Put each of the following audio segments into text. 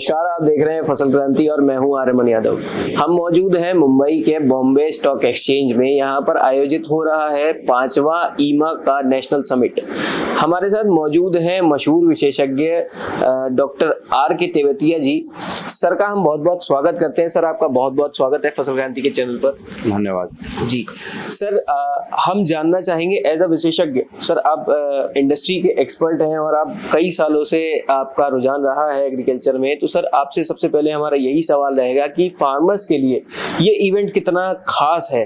नमस्कार, आप देख रहे हैं फसल क्रांति और मैं हूं आर्यमन यादव। हम मौजूद हैं मुंबई के बॉम्बे स्टॉक एक्सचेंज में। यहां पर आयोजित हो रहा है 5वां ईमा का नेशनल समिट। हमारे साथ मौजूद हैं मशहूर विशेषज्ञ डॉक्टर आर के तेवतिया जी। सर का हम बहुत बहुत स्वागत करते हैं। सर, आपका बहुत बहुत स्वागत है फसल क्रांति के चैनल पर। धन्यवाद जी। सर, हम जानना चाहेंगे एज अ विशेषज्ञ, सर आप इंडस्ट्री के एक्सपर्ट हैं और आप कई सालों से आपका रुझान रहा है एग्रीकल्चर में, तो सर आपसे सबसे पहले हमारा यही सवाल रहेगा कि फार्मर्स के लिए ये इवेंट कितना खास है।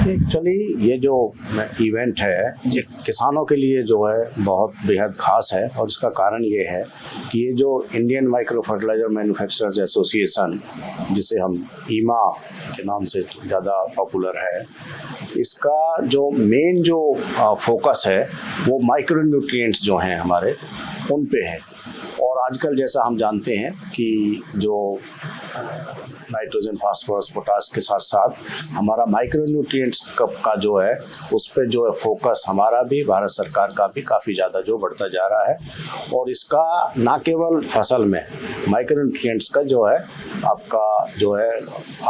एक्चुअली ये जो इवेंट है ये किसानों के लिए जो है बहुत बेहद खास है, और इसका कारण ये है कि ये जो Indian micro fertiliser manufacturers association, जिसे हम ईमा के नाम से ज़्यादा पॉपुलर है, इसका जो मेन जो फोकस है वो माइक्रो न्यूट्रिएंट्स जो हैं हमारे उन पे है। और आजकल जैसा हम जानते हैं कि जो नाइट्रोजन, फास्फोरस, पोटास के साथ साथ हमारा माइक्रो न्यूट्रिएंट्स का जो है उस पे जो है फोकस हमारा भी, भारत सरकार का भी काफ़ी ज़्यादा जो बढ़ता जा रहा है। और इसका ना केवल फसल में माइक्रो न्यूट्रिएंट्स का जो है आपका जो है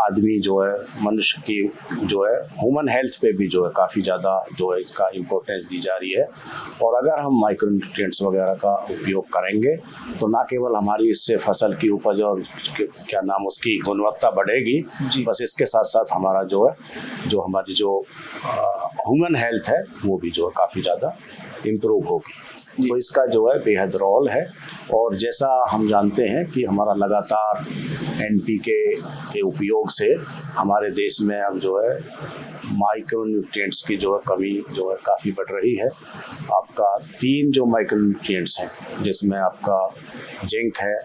आदमी जो है मनुष्य की जो है ह्यूमन हेल्थ पे भी जो है काफ़ी ज़्यादा जो है इसका इम्पोर्टेंस दी जा रही है। और अगर हम माइक्रो न्यूट्रिएंट्स वगैरह का उपयोग करेंगे तो ना केवल हमारी इससे फसल की उपज और क्या नाम उसकी गुणवत्ता बढ़ेगी, बस इसके साथ साथ हमारा जो है जो हमारी जो ह्यूमन हेल्थ है वो भी जो है काफ़ी ज़्यादा इम्प्रूव होगी। तो इसका जो है बेहद रोल है। और जैसा हम जानते हैं कि हमारा लगातार एनपीके के उपयोग से हमारे देश में अब जो है माइक्रो न्यूट्रिएंट्स की जो है कमी जो है काफ़ी बढ़ रही है। आपका 3 जो माइक्रो न्यूट्रिएंट्स हैं जिसमें आपका जिंक है,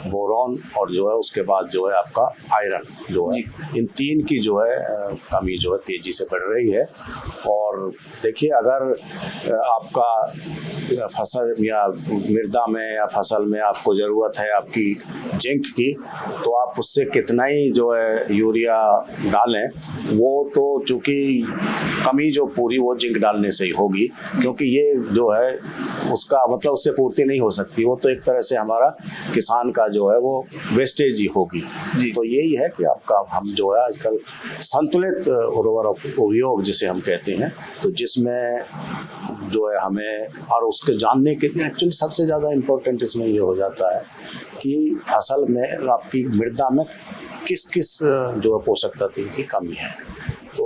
बोरॉन और जो है उसके बाद जो है आपका आयरन जो है, इन 3 की जो है कमी जो है तेज़ी से बढ़ रही है। और देखिए, अगर आपका फसल या मृदा में या फसल में आपको ज़रूरत है आपकी जिंक की, तो आप उससे कितना ही जो है यूरिया डालें, वो तो चूँकि कमी जो पूरी वो जिंक डालने से ही होगी, क्योंकि ये जो है उसका मतलब उससे पूर्ति नहीं हो सकती। वो तो एक तरह से हमारा किसान का जो है वो वेस्टेज ही होगी। तो यही है कि आपका हम जो है आजकल संतुलित उर्वरक उपयोग जिसे हम कहते हैं, तो जिसमें जो है हमें और उसके जानने के लिए एक्चुअली सबसे ज़्यादा इम्पोर्टेंट इसमें ये हो जाता है कि फसल में आपकी मृदा में किस किस जो है पोषक तत्व की कमी है। तो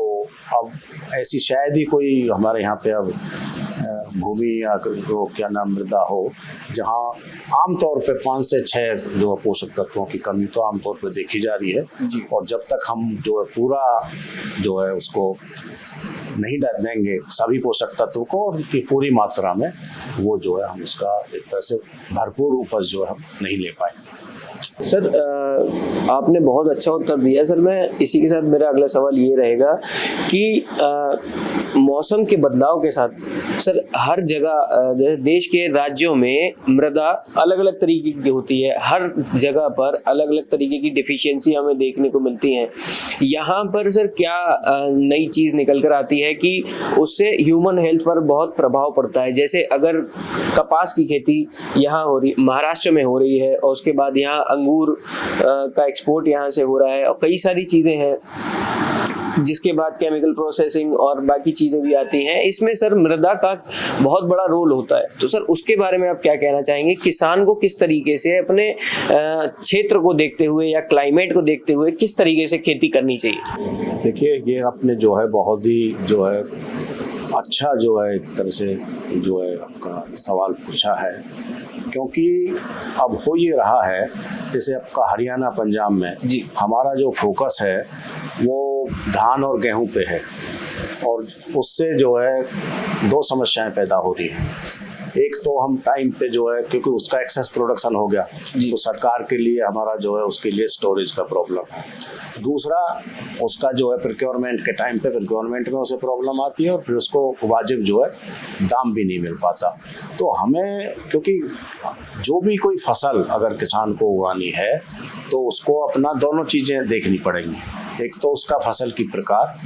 अब ऐसी शायद ही कोई हमारे यहाँ पे अब भूमि या जो क्या नाम मृदा हो जहाँ आमतौर पे 5 से 6 जो पोषक तत्वों की कमी तो आमतौर पे देखी जा रही है। और जब तक हम जो है पूरा जो है उसको नहीं देंगे सभी पोषक तत्व को और उनकी पूरी मात्रा में, वो जो है हम उसका एक तरह से भरपूर उपज जो है हम नहीं ले पाएंगे। सर, आपने बहुत अच्छा उत्तर दिया। सर, मैं इसी के साथ मेरा अगला सवाल ये रहेगा कि मौसम के बदलाव के साथ सर हर जगह जैसे देश के राज्यों में मृदा अलग अलग तरीके की होती है, हर जगह पर अलग अलग तरीके की डिफिशियंसी हमें देखने को मिलती हैं। यहाँ पर सर क्या नई चीज़ निकल कर आती है कि उससे ह्यूमन हेल्थ पर बहुत प्रभाव पड़ता है। जैसे अगर कपास की खेती यहाँ हो रही, महाराष्ट्र में हो रही है, और उसके बाद यहाँ अंगूर का एक्सपोर्ट यहाँ से हो रहा है, और कई सारी चीज़ें हैं, जिसके बाद केमिकल प्रोसेसिंग और बाकी चीज़ें भी आती हैं। इसमें सर मृदा का बहुत बड़ा रोल होता है। तो सर उसके बारे में आप क्या कहना चाहेंगे? किसान को किस तरीके से अपने क्षेत्र को देखते हुए या क्लाइमेट को देखते हुए किस तरीके से खेती करनी चाहिए? देखिए, ये आपने जो है बहुत ही जो है अच्छा जो है एक तरह से जो है आपका सवाल पूछा है, क्योंकि अब हो ये रहा है जैसे आपका हरियाणा, पंजाब में हमारा जो फोकस है वो धान और गेहूं पे है, और उससे जो है 2 समस्याएं पैदा हो रही हैं। एक तो हम टाइम पे जो है क्योंकि उसका एक्सेस प्रोडक्शन हो गया तो सरकार के लिए हमारा जो है उसके लिए स्टोरेज का प्रॉब्लम है। दूसरा, उसका जो है प्रोक्योरमेंट के टाइम पे प्रोक्योरमेंट में उसे प्रॉब्लम आती है और फिर उसको वाजिब जो है दाम भी नहीं मिल पाता। तो हमें क्योंकि जो भी कोई फसल अगर किसान को उगानी है तो उसको अपना दोनों चीज़ें देखनी पड़ेंगी। एक तो उसका फसल की प्रकार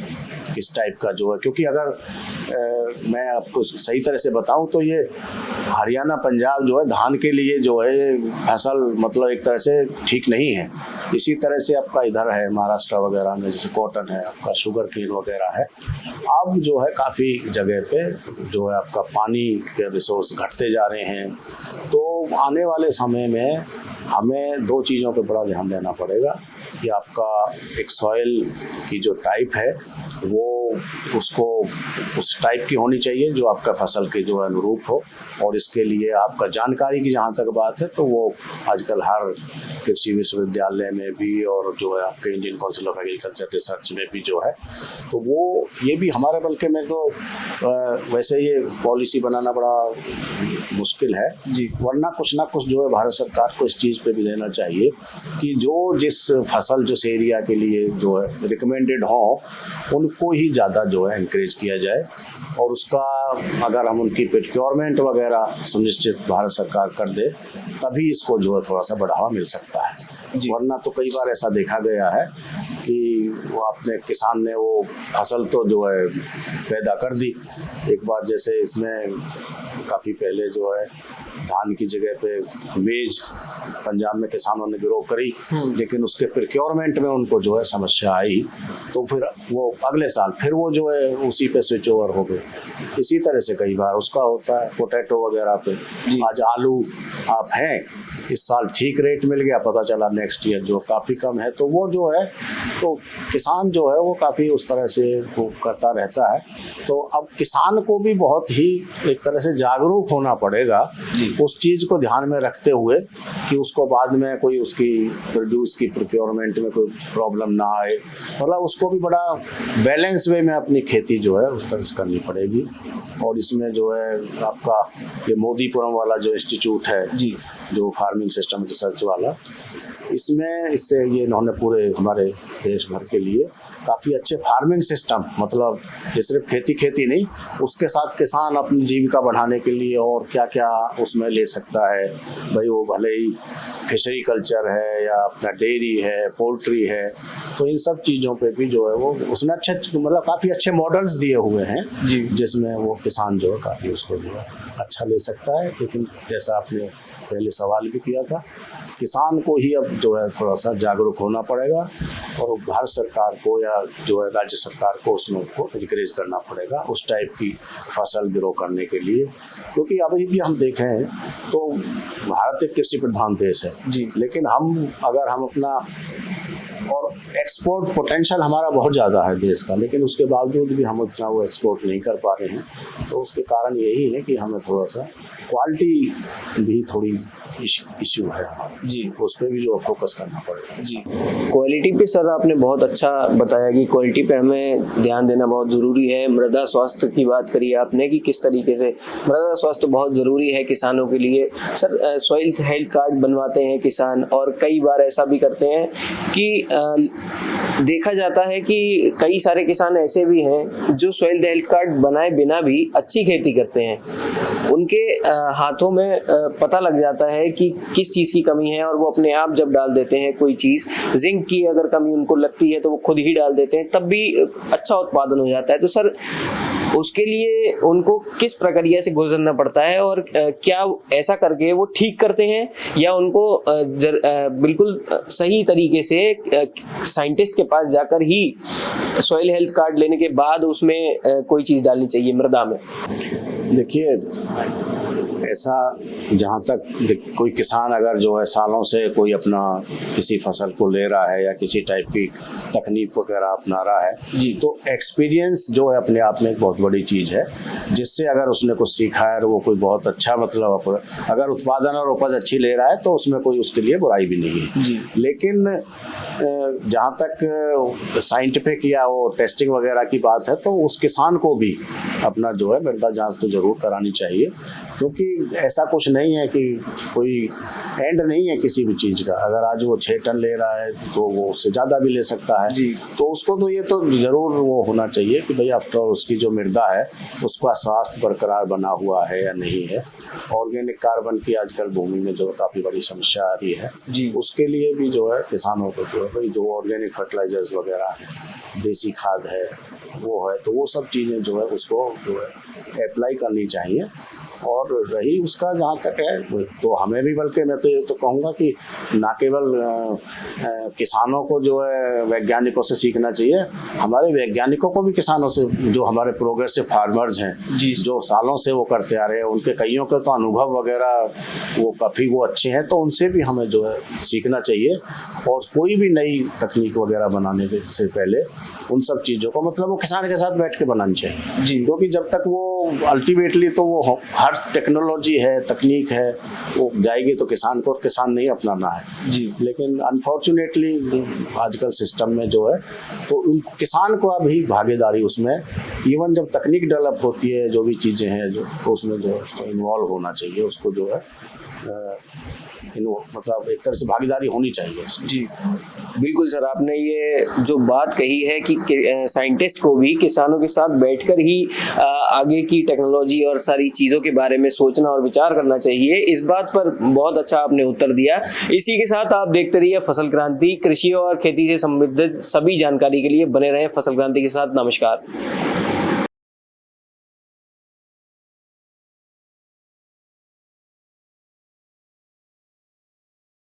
किस टाइप का जो है, क्योंकि अगर मैं आपको सही तरह से बताऊं तो ये हरियाणा पंजाब जो है धान के लिए जो है फसल मतलब एक तरह से ठीक नहीं है। इसी तरह से आपका इधर है महाराष्ट्र वगैरह में जैसे कॉटन है, आपका शुगर केन वगैरह है। अब जो है काफ़ी जगह पे जो है आपका पानी के रिसोर्स घटते जा रहे हैं। तो आने वाले समय में हमें दो चीज़ों पे बड़ा ध्यान देना पड़ेगा कि आपका एक सॉइल की जो टाइप है वो उसको उस टाइप की होनी चाहिए जो आपका फसल के जो अनुरूप हो, और इसके लिए आपका जानकारी की जहाँ तक बात है तो वो आजकल हर कृषि विश्वविद्यालय में भी और जो है आपके Indian council of agriculture research में भी जो है तो वो ये भी हमारे बल्कि में तो वैसे ये पॉलिसी बनाना बड़ा मुश्किल है जी, वरना कुछ ना कुछ जो है भारत सरकार को इस चीज़ पे भी देना चाहिए कि जो जिस फसल जिस एरिया के लिए जो है रिकमेंडेड हो उनको ही ज़्यादा जो है इंकरेज किया जाए, और उसका अगर हम उनकी प्रोक्योरमेंट वगैरह सुनिश्चित भारत सरकार कर दे तभी इसको जो है थोड़ा सा बढ़ावा मिल सकता है। वरना तो कई बार ऐसा देखा गया है कि वो अपने किसान ने वो फसल तो जो है पैदा कर दी, एक बार जैसे इसमें काफ़ी पहले जो है धान की जगह पे मेज पंजाब में किसानों ने ग्रो करी, लेकिन उसके प्रोक्योरमेंट में उनको जो है समस्या आई, तो फिर वो अगले साल फिर वो जो है उसी पे स्विच ओवर हो गए। इसी तरह से कई बार उसका होता है पोटैटो वगैरह पे। आज आलू आप हैं, इस साल ठीक रेट मिल गया, पता चला नेक्स्ट ईयर जो काफ़ी कम है, तो वो जो है तो किसान जो है वो काफ़ी उस तरह से वो करता रहता है। तो अब किसान को भी बहुत ही एक तरह से जागरूक होना पड़ेगा उस चीज़ को ध्यान में रखते हुए कि उसको बाद में कोई उसकी प्रोड्यूस की प्रोक्योरमेंट में कोई प्रॉब्लम ना आए, मतलब उसको भी बड़ा बैलेंस वे में अपनी खेती जो है उस तरह से करनी पड़ेगी। और इसमें जो है आपका ये मोदीपुरम वाला जो इंस्टीट्यूट है जी, जो फार्मिंग सिस्टम रिसर्च वाला, इसमें इससे ये इन्होंने पूरे हमारे देश भर के लिए काफ़ी अच्छे फार्मिंग सिस्टम, मतलब ये सिर्फ खेती नहीं, उसके साथ किसान अपनी जीविका बढ़ाने के लिए और क्या क्या उसमें ले सकता है भाई, वो भले ही फिशरी कल्चर है या अपना डेयरी है, पोल्ट्री है, तो इन सब चीज़ों पे भी जो है वो उसने अच्छे मतलब काफ़ी अच्छे मॉडल्स दिए हुए हैं जी, जिसमें वो किसान जो है काफ़ी उसको जो है अच्छा ले सकता है। लेकिन जैसा आपने पहले सवाल भी किया था, किसान को ही अब जो है थोड़ा सा जागरूक होना पड़ेगा और भारत सरकार को या जो है राज्य सरकार को उसमें उनको इंकरेज करना पड़ेगा उस टाइप की फसल ग्रो करने के लिए। क्योंकि अभी भी हम देखें तो भारत एक कृषि प्रधान देश है जी, लेकिन अगर हम अपना और एक्सपोर्ट पोटेंशियल हमारा बहुत ज़्यादा है देश का, लेकिन उसके बावजूद भी हम उतना वो एक्सपोर्ट नहीं कर पा रहे हैं। तो उसके कारण यही है कि हमें थोड़ा सा क्वालिटी भी थोड़ी इश्यू है जी, उस पर भी जो फोकस करना पड़ेगा जी। क्वालिटी पे सर आपने बहुत अच्छा बताया कि क्वालिटी पे हमें ध्यान देना बहुत ज़रूरी है। मृदा स्वास्थ्य की बात करी आपने कि किस तरीके से मृदा स्वास्थ्य बहुत ज़रूरी है किसानों के लिए। सर सॉइल हेल्थ कार्ड बनवाते हैं किसान, और कई बार ऐसा भी करते हैं कि देखा जाता है कि कई सारे किसान ऐसे भी हैं जो सॉइल हेल्थ कार्ड बनाए बिना भी अच्छी खेती करते हैं। उनके हाथों में पता लग जाता है कि किस चीज़ की कमी है, और वो अपने आप जब डाल देते हैं कोई चीज़, जिंक की अगर कमी उनको लगती है तो वो खुद ही डाल देते हैं, तब भी अच्छा उत्पादन हो जाता है। तो सर उसके लिए उनको किस प्रक्रिया से गुजरना पड़ता है, और क्या ऐसा करके वो ठीक करते हैं या उनको बिल्कुल सही तरीके से साइंटिस्ट के पास जाकर ही सॉइल हेल्थ कार्ड लेने के बाद उसमें कोई चीज़ डालनी चाहिए मृदा में? देखिए, ऐसा जहाँ तक कोई किसान अगर जो है सालों से कोई अपना किसी फसल को ले रहा है या किसी टाइप की तकनीक वगैरह अपना रहा है जी, तो एक्सपीरियंस जो है अपने आप में एक बहुत बड़ी चीज़ है, जिससे अगर उसने कुछ सीखा है और वो कोई बहुत अच्छा मतलब अगर उत्पादन और उपज अच्छी ले रहा है तो उसमें कोई उसके लिए बुराई भी नहीं है जी। लेकिन जहाँ तक साइंटिफिक या वो टेस्टिंग वगैरह की बात है तो उस किसान को भी अपना जो है मृदा जांच तो ज़रूर करानी चाहिए, क्योंकि ऐसा कुछ नहीं है कि कोई एंड नहीं है किसी भी चीज़ का। अगर आज वो 6 टन ले रहा है तो वो उससे ज़्यादा भी ले सकता है। तो उसको तो ये तो ज़रूर वो होना चाहिए कि भाई आफ्टर उसकी जो मृदा है उसका स्वास्थ्य बरकरार बना हुआ है या नहीं है। ऑर्गेनिक कार्बन की आजकल भूमि में जो काफ़ी बड़ी समस्या आ रही है, उसके लिए भी जो है किसानों को जो है भाई जो ऑर्गेनिक फर्टिलाइजर्स वगैरह है, देसी खाद है, वो है, तो वो सब चीज़ें जो है उसको जो है अप्लाई करनी चाहिए। और रही उसका जहाँ तक है तो हमें भी, बल्कि मैं तो ये तो कहूँगा कि ना केवल किसानों को जो है वैज्ञानिकों से सीखना चाहिए, हमारे वैज्ञानिकों को भी किसानों से, जो हमारे प्रोग्रेसिव फार्मर्स हैं जो सालों से वो करते आ रहे हैं, उनके कईयों के तो अनुभव वगैरह वो काफ़ी वो अच्छे हैं, तो उनसे भी हमें जो है सीखना चाहिए। और कोई भी नई तकनीक वगैरह बनाने से पहले उन सब चीज़ों को मतलब वो किसान के साथ बैठ के बनानी चाहिए, क्योंकि जब तक वो अल्टीमेटली तो वो हर टेक्नोलॉजी है, तकनीक है, वो जाएगी तो किसान को, किसान नहीं अपनाना है लेकिन अनफॉर्चुनेटली आजकल सिस्टम में जो है तो उन किसान को अभी भागीदारी उसमें, इवन जब तकनीक डेवलप होती है, जो भी चीज़ें हैं जो, तो उसमें जो है उसको इन्वॉल्व होना चाहिए, उसको जो है मतलब एक तरह से भागीदारी होनी चाहिए उसकी। बिल्कुल सर, आपने ये जो बात कही है कि साइंटिस्ट को भी किसानों के साथ बैठकर ही आगे की टेक्नोलॉजी और सारी चीज़ों के बारे में सोचना और विचार करना चाहिए, इस बात पर बहुत अच्छा आपने उत्तर दिया। इसी के साथ आप देखते रहिए फसल क्रांति, कृषि और खेती से संबंधित सभी जानकारी के लिए बने रहें फसल क्रांति के साथ। नमस्कार।